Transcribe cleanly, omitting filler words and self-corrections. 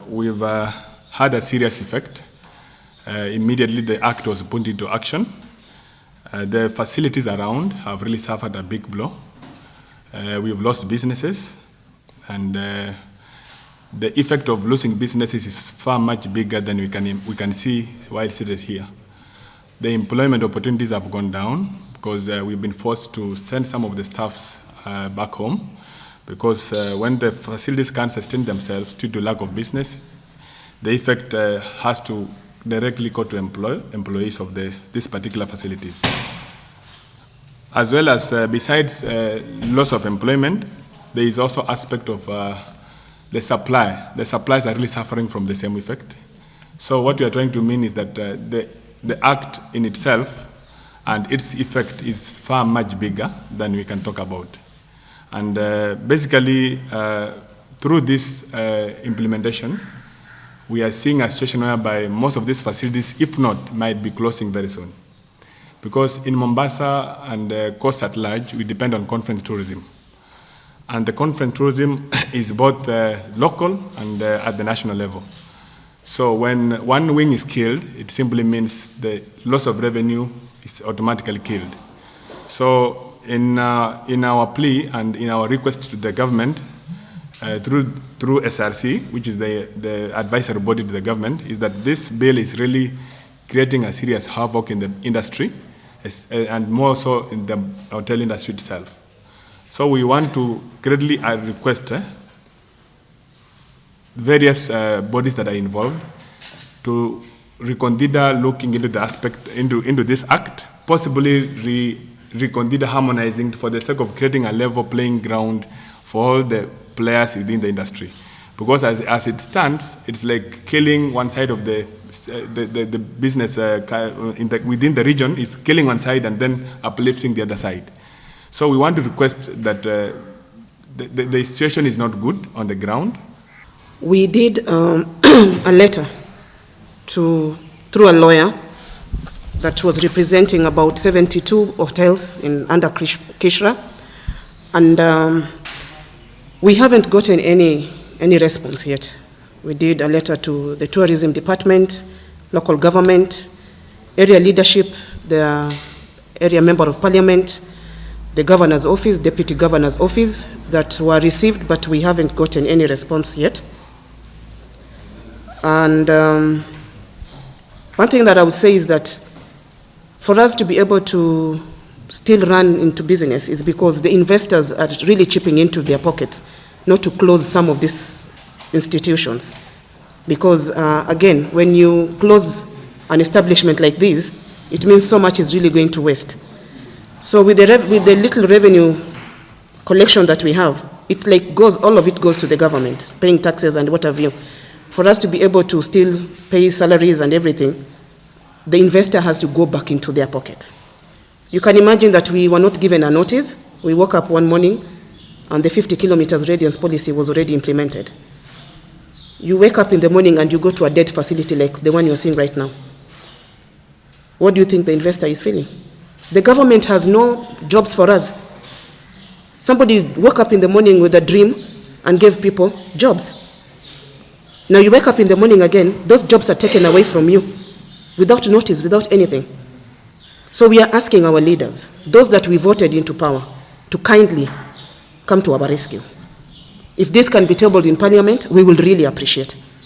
we've had a serious effect. Immediately the act was put into action. The facilities around have really suffered a big blow. We've lost businesses, and the effect of losing businesses is far much bigger than we can see while seated here. The employment opportunities have gone down because we've been forced to send some of the staffs back home, because when the facilities can't sustain themselves due to lack of business, the effect has to directly go to employees of these particular facilities. As well as, besides loss of employment, there is also aspect of the supply. The supplies are really suffering from the same effect. So what we are trying to mean is that the act in itself and its effect is far much bigger than we can talk about. And basically, through this implementation, we are seeing a situation whereby most of these facilities, if not, might be closing very soon. Because in Mombasa and the coast at large, we depend on conference tourism. And the conference tourism is both local and at the national level. So when one wing is killed, it simply means the loss of revenue is automatically killed. So in our plea and in our request to the government, through SRC, which is the advisory body to the government, is that this bill is really creating a serious havoc in the industry, and more so in the hotel industry itself. So we want to greatly request various bodies that are involved to reconsider looking into the aspect, into this act, possibly reconsider harmonizing for the sake of creating a level playing ground for all the players within the industry. Because as it stands, it's like killing one side of the business within the region, is killing one side and then uplifting the other side. So we want to request that the situation is not good on the ground. We did a letter through a lawyer that was representing about 72 hotels under KISHRA, and we haven't gotten any response yet. We did a letter to the tourism department, local government, area leadership, the area member of parliament, the governor's office, deputy governor's office, that were received, but we haven't gotten any response yet. And one thing that I would say is that for us to be able to still run into business is because the investors are really chipping into their pockets, not to close some of these institutions. Because again, when you close an establishment like this, it means so much is really going to waste. So with the little revenue collection that we have, it all of it goes to the government, paying taxes and what have you. For us to be able to still pay salaries and everything, the investor has to go back into their pockets. You can imagine that we were not given a notice. We woke up one morning and the 50 kilometers radius policy was already implemented. You wake up in the morning and you go to a dead facility like the one you're seeing right now. What do you think the investor is feeling? The government has no jobs for us. Somebody woke up in the morning with a dream and gave people jobs. Now you wake up in the morning again, those jobs are taken away from you without notice, without anything. So we are asking our leaders, those that we voted into power, to kindly come to our rescue. If this can be tabled in parliament, we will really appreciate.